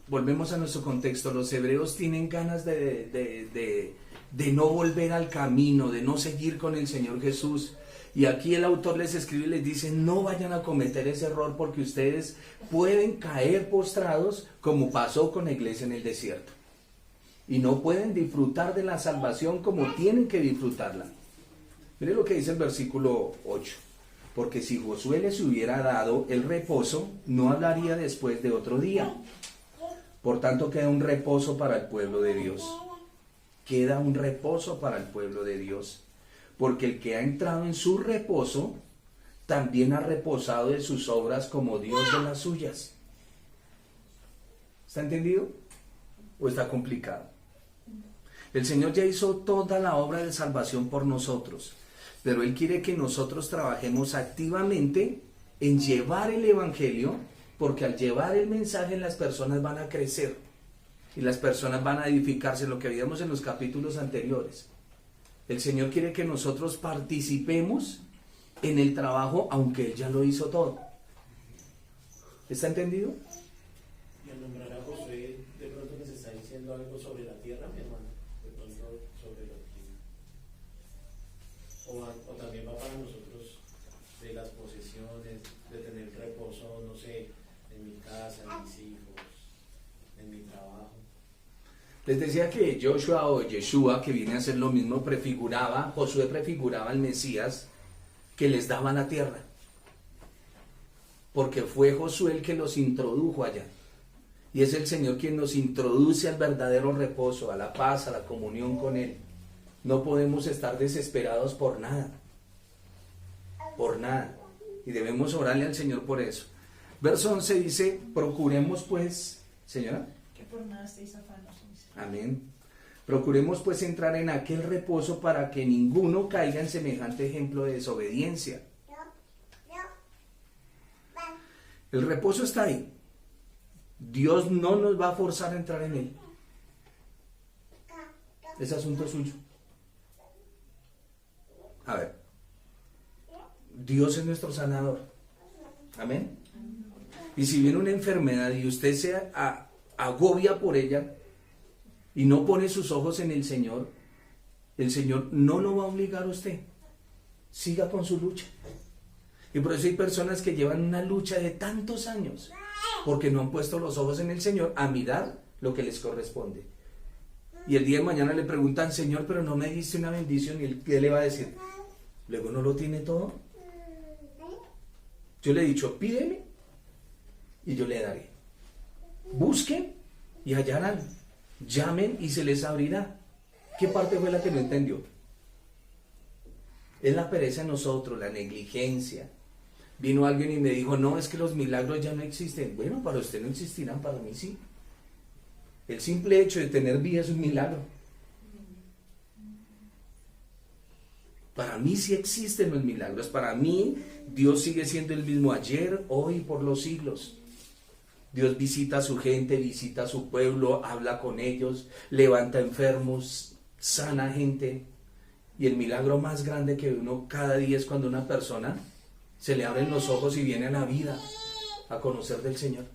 volvemos a nuestro contexto, los hebreos tienen ganas de no volver al camino, de no seguir con el Señor Jesús. Y aquí el autor les escribe y les dice, no vayan a cometer ese error porque ustedes pueden caer postrados como pasó con la iglesia en el desierto. Y no pueden disfrutar de la salvación como tienen que disfrutarla. Mire lo que dice el versículo 8. Porque si Josué les hubiera dado el reposo, no hablaría después de otro día. Por tanto, queda un reposo para el pueblo de Dios. Queda un reposo para el pueblo de Dios. Porque el que ha entrado en su reposo, también ha reposado de sus obras como Dios de las suyas. ¿Está entendido? ¿O está complicado? El Señor ya hizo toda la obra de salvación por nosotros, pero Él quiere que nosotros trabajemos activamente en llevar el Evangelio, porque al llevar el mensaje las personas van a crecer y las personas van a edificarse, lo que veíamos en los capítulos anteriores. El Señor quiere que nosotros participemos en el trabajo, aunque Él ya lo hizo todo. ¿Está entendido? Y al nombrar a Josué, de pronto nos está diciendo algo sobre la tierra, mi hermano. De pronto sobre lo que... O también va para nosotros de las posesiones, de tener reposo, no sé, en mi casa, en mis hijos, en mi trabajo. Les decía que Joshua o Yeshua, que viene a ser lo mismo, Josué prefiguraba al Mesías que les daba la tierra. Porque fue Josué el que los introdujo allá. Y es el Señor quien nos introduce al verdadero reposo, a la paz, a la comunión con Él. No podemos estar desesperados por nada. Por nada. Y debemos orarle al Señor por eso. Verso 11 dice, procuremos pues, señora. Que por nada estéis afanosos. Amén. Procuremos pues entrar en aquel reposo para que ninguno caiga en semejante ejemplo de desobediencia. El reposo está ahí. Dios no nos va a forzar a entrar en él. Es asunto suyo. A ver. Dios es nuestro sanador. Amén. Y si viene una enfermedad y usted se agobia por ella y no pone sus ojos en el Señor no lo va a obligar a usted. Siga con su lucha. Y por eso hay personas que llevan una lucha de tantos años porque no han puesto los ojos en el Señor a mirar lo que les corresponde. Y el día de mañana le preguntan, Señor, pero no me diste una bendición. Y ¿qué le va a decir? Luego no lo tiene todo. Yo le he dicho, pídeme y yo le daré. Busquen y hallarán. Llamen y se les abrirá. ¿Qué parte fue la que no entendió? Es la pereza en nosotros, la negligencia. Vino alguien y me dijo, no, es que los milagros ya no existen. Bueno, para usted no existirán, para mí sí. El simple hecho de tener vida es un milagro. Para mí sí existen los milagros. Para mí Dios sigue siendo el mismo ayer, hoy y por los siglos. Dios visita a su gente, visita a su pueblo, habla con ellos, levanta enfermos, sana gente. Y el milagro más grande que uno cada día es cuando una persona se le abren los ojos y viene a la vida a conocer del Señor.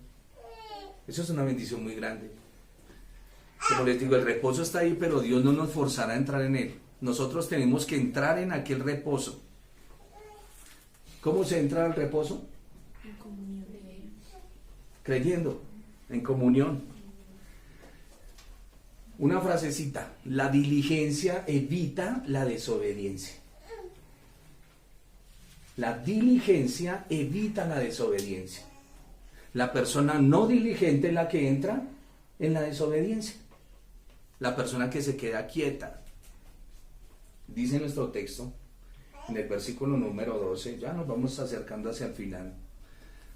Eso es una bendición muy grande. Como les digo, el reposo está ahí, pero Dios no nos forzará a entrar en él. Nosotros tenemos que entrar en aquel reposo. ¿Cómo se entra al reposo? En comunión. Creyendo, en comunión. Una frasecita, la diligencia evita la desobediencia. La diligencia evita la desobediencia. La persona no diligente es la que entra en la desobediencia. La persona que se queda quieta. Dice nuestro texto, en el versículo número 12, ya nos vamos acercando hacia el final.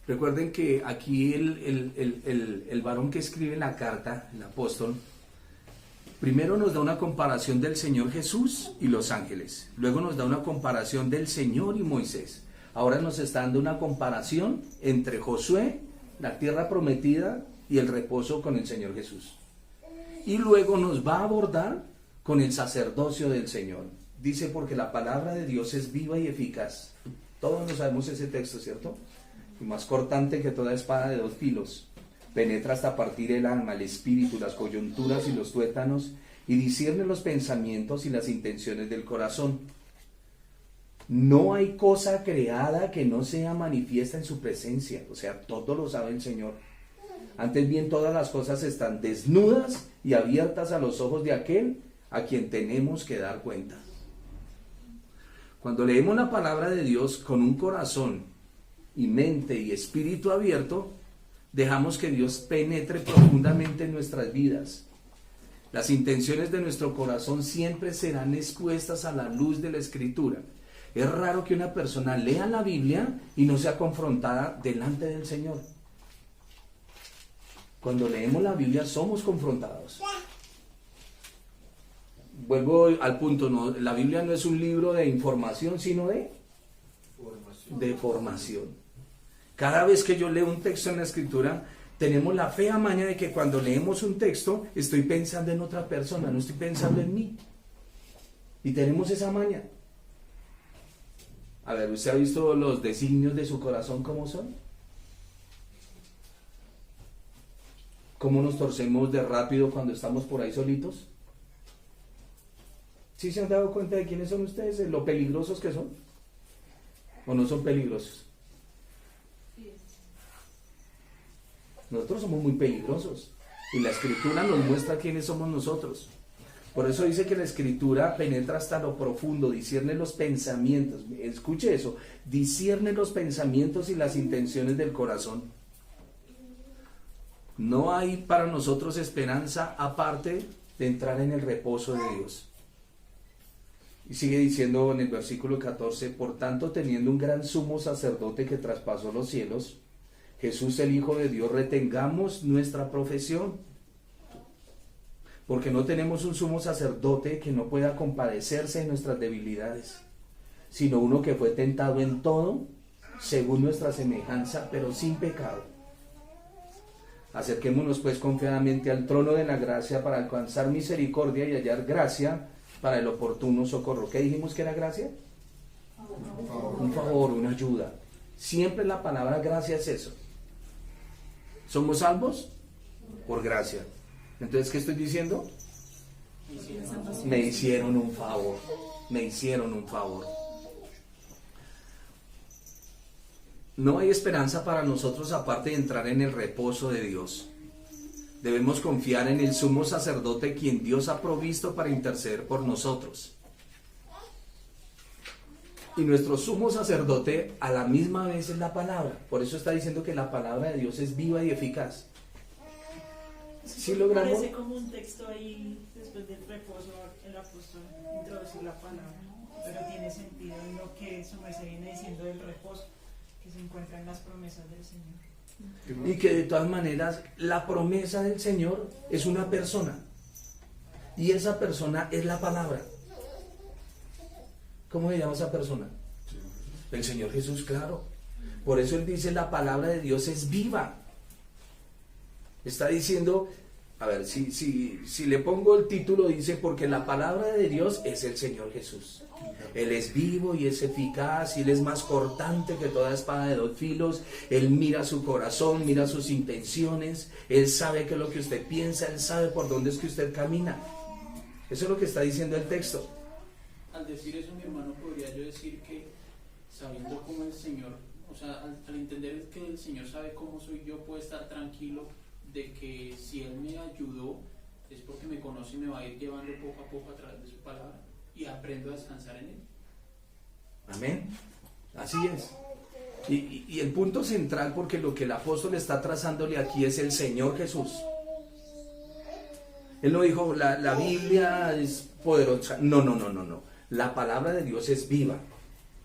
Recuerden que aquí el varón que escribe la carta, el apóstol, primero nos da una comparación del Señor Jesús y los ángeles. Luego nos da una comparación del Señor y Moisés. Ahora nos está dando una comparación entre Josué, la tierra prometida, y el reposo con el Señor Jesús. Y luego nos va a abordar con el sacerdocio del Señor. Dice, porque la palabra de Dios es viva y eficaz. Todos lo sabemos ese texto, ¿cierto? Y más cortante que toda espada de 2 filos. Penetra hasta partir el alma, el espíritu, las coyunturas y los tuétanos, y discierne los pensamientos y las intenciones del corazón. No hay cosa creada que no sea manifiesta en su presencia. O sea, todo lo sabe el Señor. Antes bien, todas las cosas están desnudas y abiertas a los ojos de aquel a quien tenemos que dar cuenta. Cuando leemos la palabra de Dios con un corazón y mente y espíritu abierto, dejamos que Dios penetre profundamente en nuestras vidas. Las intenciones de nuestro corazón siempre serán expuestas a la luz de la Escritura. Es raro que una persona lea la Biblia y no sea confrontada delante del Señor. Cuando leemos la Biblia somos confrontados. Vuelvo al punto, no, la Biblia no es un libro de información, sino de formación. Cada vez que yo leo un texto en la Escritura, tenemos la fea maña de que cuando leemos un texto, estoy pensando en otra persona, no estoy pensando en mí. Y tenemos esa maña. A ver, ¿usted ha visto los designios de su corazón cómo son? ¿Cómo nos torcemos de rápido cuando estamos por ahí solitos? ¿Sí se han dado cuenta de quiénes son ustedes? ¿De lo peligrosos que son? ¿O no son peligrosos? Nosotros somos muy peligrosos. Y la Escritura nos muestra quiénes somos nosotros. Por eso dice que la Escritura penetra hasta lo profundo, discierne los pensamientos. Escuche eso, discierne los pensamientos y las intenciones del corazón. No hay para nosotros esperanza aparte de entrar en el reposo de Dios. Y sigue diciendo en el versículo 14, por tanto, teniendo un gran sumo sacerdote que traspasó los cielos, Jesús el Hijo de Dios, retengamos nuestra profesión. Porque no tenemos un sumo sacerdote que no pueda compadecerse de nuestras debilidades, sino uno que fue tentado en todo, según nuestra semejanza, pero sin pecado. Acerquémonos pues confiadamente al trono de la gracia para alcanzar misericordia y hallar gracia para el oportuno socorro. ¿Qué dijimos que era gracia? Un favor, una ayuda. Siempre la palabra gracia es eso. ¿Somos salvos? Por gracia. Entonces, ¿qué estoy diciendo? Me hicieron un favor. Me hicieron un favor. No hay esperanza para nosotros aparte de entrar en el reposo de Dios. Debemos confiar en el sumo sacerdote quien Dios ha provisto para interceder por nosotros. Y nuestro sumo sacerdote a la misma vez es la palabra. Por eso está diciendo que la palabra de Dios es viva y eficaz. ¿Sí logramos? Parece como un texto ahí, después del reposo, el apóstol introducir la palabra, pero tiene sentido en lo que su merced viene diciendo del reposo, que se encuentra en las promesas del Señor. Y que de todas maneras la promesa del Señor es una persona. Y esa persona es la palabra. ¿Cómo se llama esa persona? El Señor Jesús, claro. Por eso Él dice la palabra de Dios es viva. Está diciendo, a ver, si le pongo el título, dice, porque la palabra de Dios es el Señor Jesús. Él es vivo y es eficaz, y Él es más cortante que toda espada de 2 filos. Él mira su corazón, mira sus intenciones, Él sabe qué es lo que usted piensa, Él sabe por dónde es que usted camina. Eso es lo que está diciendo el texto. Al decir eso, mi hermano, podría yo decir que, sabiendo cómo el Señor, o sea, al entender que el Señor sabe cómo soy yo, puedo estar tranquilo de que si Él me ayudó, es porque me conoce y me va a ir llevando poco a poco a través de su palabra y aprendo a descansar en él. Amén. Así es. Y el punto central, porque lo que el apóstol está trazándole aquí es el Señor Jesús. Él no dijo, la Biblia es poderosa. No. La palabra de Dios es viva,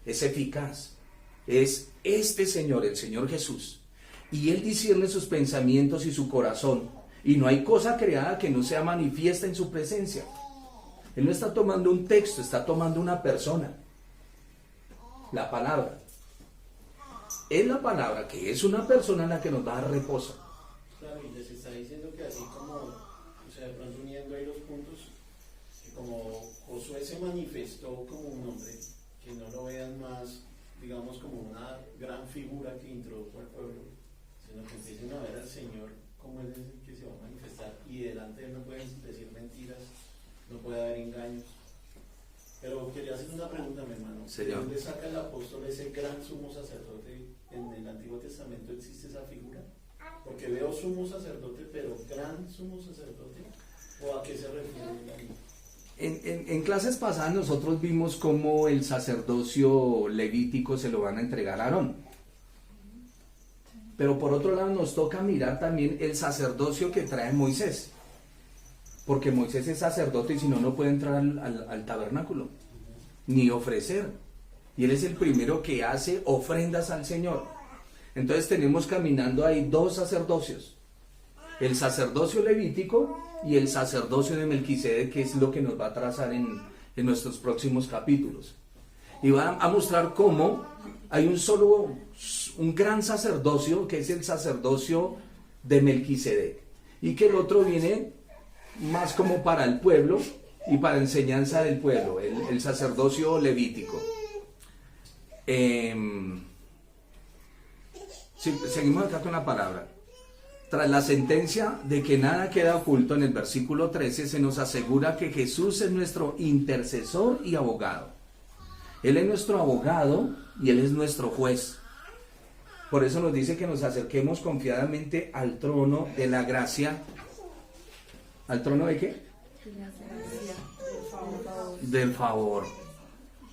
es eficaz. Es este Señor, el Señor Jesús. Y Él discierne sus pensamientos y su corazón. Y no hay cosa creada que no sea manifiesta en su presencia. Él no está tomando un texto, está tomando una persona. La palabra. Es la palabra, que es una persona en la que nos da reposo. Claro, y les está diciendo que así como, o sea, de pronto uniendo ahí los puntos, que como Josué se manifestó como un hombre, que no lo vean más, digamos, como una gran figura que introdujo al pueblo, sino que empiecen a ver al Señor como Él es el que se va a manifestar, y delante de Él no pueden decir mentiras, no puede haber engaños. Pero quería hacer una pregunta, mi hermano. ¿De dónde saca el apóstol ese gran sumo sacerdote? ¿En el Antiguo Testamento existe esa figura? Porque veo sumo sacerdote, pero gran sumo sacerdote, ¿o a qué se refiere? En clases pasadas nosotros vimos cómo el sacerdocio levítico se lo van a entregar a Aarón. Pero por otro lado nos toca mirar también el sacerdocio que trae Moisés. Porque Moisés es sacerdote y si no, no puede entrar al tabernáculo, ni ofrecer. Y él es el primero que hace ofrendas al Señor. Entonces tenemos caminando ahí dos sacerdocios. El sacerdocio levítico y el sacerdocio de Melquisedec, que es lo que nos va a trazar en nuestros próximos capítulos. Y va a mostrar cómo hay un gran sacerdocio, que es el sacerdocio de Melquisedec. Y que el otro viene más como para el pueblo y para enseñanza del pueblo, el sacerdocio levítico. Seguimos acá con la palabra. Tras la sentencia de que nada queda oculto, en el versículo 13 se nos asegura que Jesús es nuestro intercesor y abogado. Él es nuestro abogado y Él es nuestro juez. Por eso nos dice que nos acerquemos confiadamente al trono de la gracia. ¿Al trono de qué? Del favor.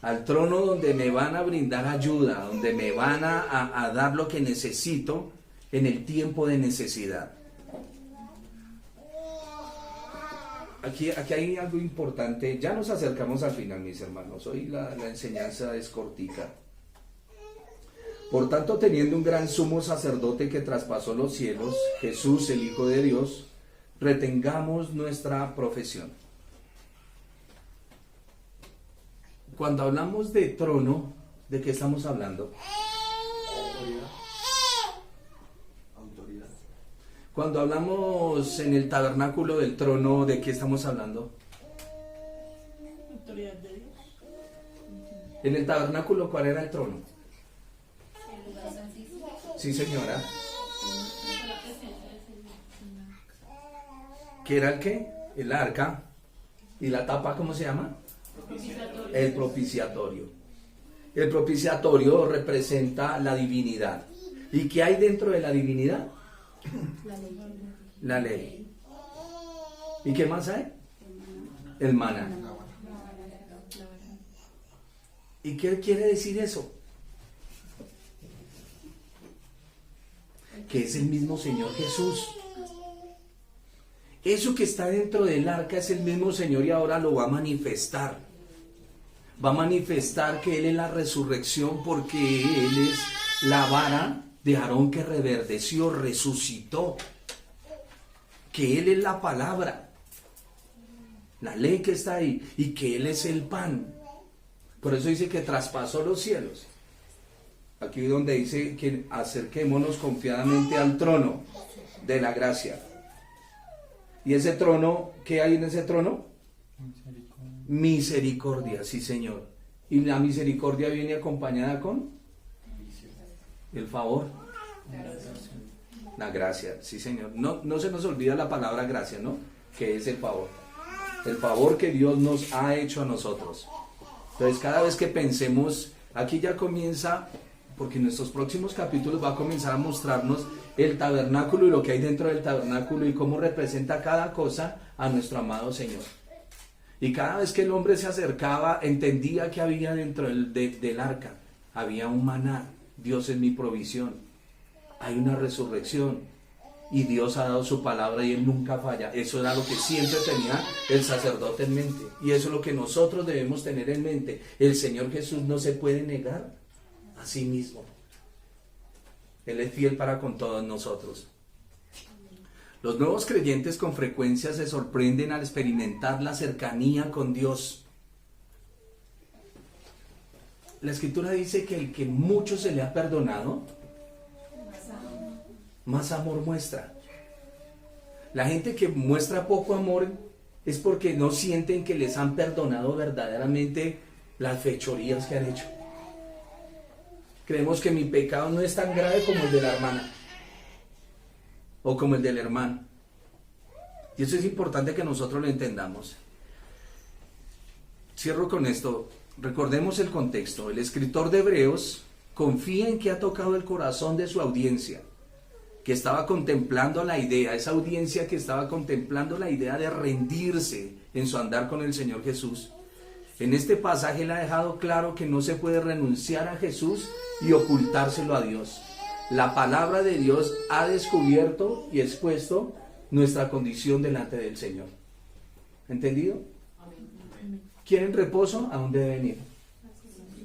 Al trono donde me van a brindar ayuda, donde me van a dar lo que necesito en el tiempo de necesidad. Aquí hay algo importante. Ya nos acercamos al final, mis hermanos. Hoy la enseñanza es cortica. Por tanto, teniendo un gran sumo sacerdote que traspasó los cielos, Jesús, el Hijo de Dios, retengamos nuestra profesión. Cuando hablamos de trono, ¿de qué estamos hablando? Autoridad. Cuando hablamos en el tabernáculo del trono, ¿de qué estamos hablando? Autoridad de Dios. En el tabernáculo, ¿cuál era el trono? El lugar santísimo. Sí, señora. La presencia del Señor. ¿Qué era el qué? El arca. ¿Y la tapa cómo se llama? El propiciatorio. El propiciatorio representa la divinidad. ¿Y qué hay dentro de la divinidad? La ley. ¿Y qué más hay? El maná. ¿Y qué quiere decir eso? Que es el mismo Señor Jesús. Eso que está dentro del arca es el mismo Señor y ahora lo va a manifestar. Va a manifestar que Él es la resurrección porque Él es la vara de Aarón que reverdeció, resucitó. Que Él es la palabra, la ley que está ahí y que Él es el pan. Por eso dice que traspasó los cielos. Aquí donde dice que acerquémonos confiadamente al trono de la gracia. ¿Y ese trono, qué hay en ese trono? Misericordia, sí, Señor. Y la misericordia viene acompañada con el favor. La gracia, sí, Señor. No se nos olvida la palabra gracia, ¿no? Que es el favor. El favor que Dios nos ha hecho a nosotros. Entonces, cada vez que pensemos, aquí ya comienza, porque en nuestros próximos capítulos va a comenzar a mostrarnos el tabernáculo y lo que hay dentro del tabernáculo y cómo representa cada cosa a nuestro amado Señor. Y cada vez que el hombre se acercaba, entendía que había dentro del arca, había un maná. Dios es mi provisión. Hay una resurrección. Y Dios ha dado su palabra y Él nunca falla. Eso era lo que siempre tenía el sacerdote en mente. Y eso es lo que nosotros debemos tener en mente. El Señor Jesús no se puede negar a sí mismo. Él es fiel para con todos nosotros. Los nuevos creyentes con frecuencia se sorprenden al experimentar la cercanía con Dios. La Escritura dice que el que mucho se le ha perdonado, más amor muestra. La gente que muestra poco amor es porque no sienten que les han perdonado verdaderamente las fechorías que han hecho. Creemos que mi pecado no es tan grave como el de la hermana o como el del hermano. Y eso es importante que nosotros lo entendamos. Cierro con esto. Recordemos el contexto. El escritor de Hebreos confía en que ha tocado el corazón de su audiencia, que estaba contemplando la idea, esa audiencia que estaba contemplando la idea de rendirse en su andar con el Señor Jesús. En este pasaje le ha dejado claro que no se puede renunciar a Jesús y ocultárselo a Dios. La palabra de Dios ha descubierto y expuesto nuestra condición delante del Señor. ¿Entendido? ¿Quieren reposo? ¿A dónde deben ir?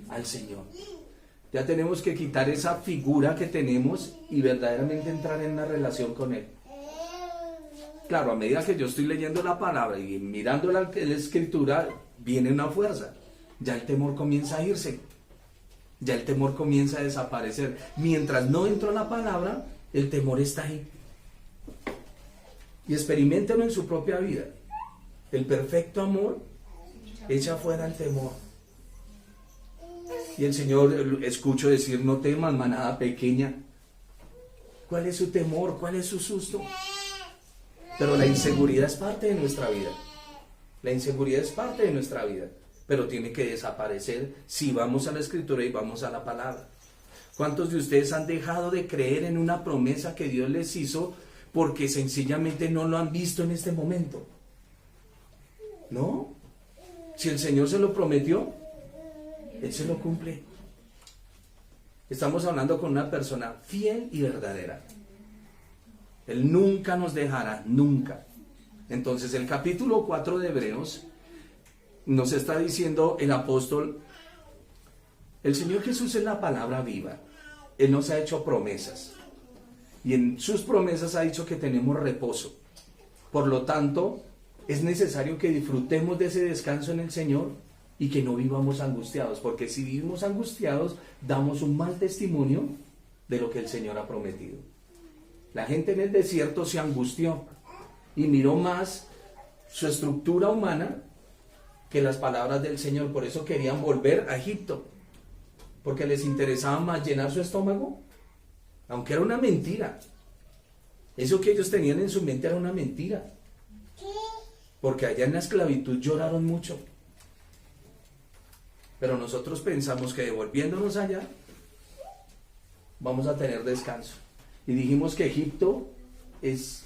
Al Señor. Ya tenemos que quitar esa figura que tenemos y verdaderamente entrar en una relación con Él. Claro, a medida que yo estoy leyendo la palabra y mirando la escritura, viene una fuerza. Ya el temor comienza a irse. Ya el temor comienza a desaparecer. Mientras no entro a la palabra, el temor está ahí. Y experiméntenlo en su propia vida. El perfecto amor echa fuera el temor. Y el Señor, escucho decir, no temas, manada pequeña. ¿Cuál es su temor? ¿Cuál es su susto? Pero la inseguridad es parte de nuestra vida. La inseguridad es parte de nuestra vida. Pero tiene que desaparecer si vamos a la Escritura y vamos a la palabra. ¿Cuántos de ustedes han dejado de creer en una promesa que Dios les hizo porque sencillamente no lo han visto en este momento? ¿No? Si el Señor se lo prometió, Él se lo cumple. Estamos hablando con una persona fiel y verdadera. Él nunca nos dejará, nunca. Entonces el capítulo 4 de Hebreos nos está diciendo el apóstol, el Señor Jesús es la palabra viva. Él nos ha hecho promesas. Y en sus promesas ha dicho que tenemos reposo. Por lo tanto, es necesario que disfrutemos de ese descanso en el Señor y que no vivamos angustiados, porque si vivimos angustiados, damos un mal testimonio de lo que el Señor ha prometido. La gente en el desierto se angustió y miró más su estructura humana que las palabras del Señor. Por eso querían volver a Egipto, porque les interesaba más llenar su estómago, aunque era una mentira. Eso que ellos tenían en su mente era una mentira, porque allá en la esclavitud lloraron mucho. Pero nosotros pensamos que devolviéndonos allá vamos a tener descanso. Y dijimos que Egipto es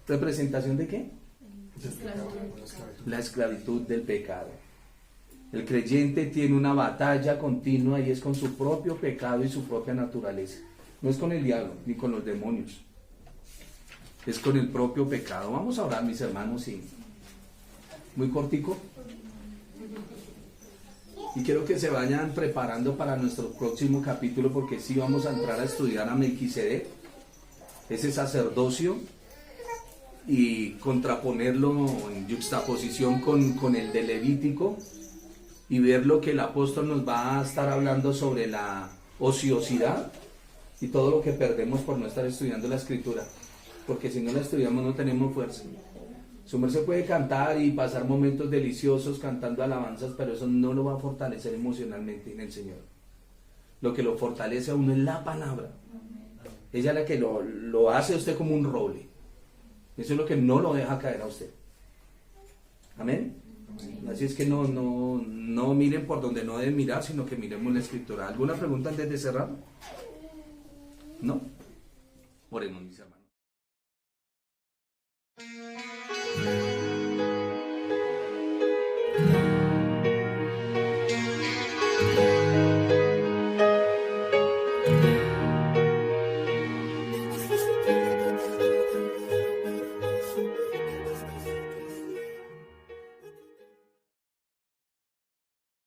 representación ¿de qué? La esclavitud del pecado. El creyente tiene una batalla continua y es con su propio pecado y su propia naturaleza. No es con el diablo ni con los demonios. Es con el propio pecado. Vamos a orar, mis hermanos, y muy cortico. Y quiero que se vayan preparando para nuestro próximo capítulo, porque sí vamos a entrar a estudiar a Melquisedec, ese sacerdocio, y contraponerlo en yuxtaposición con el de Levítico, y ver lo que el apóstol nos va a estar hablando sobre la ociosidad y todo lo que perdemos por no estar estudiando la Escritura, porque si no la estudiamos no tenemos fuerza. Su merced puede cantar y pasar momentos deliciosos cantando alabanzas, pero eso no lo va a fortalecer emocionalmente en el Señor. Lo que lo fortalece a uno es la palabra. Ella es la que lo hace a usted como un roble. Eso es lo que no lo deja caer a usted. Amén. Así es que no miren por donde no deben mirar, sino que miremos la Escritura. ¿Alguna pregunta antes de cerrar? ¿No? Oremos, mis hermanos.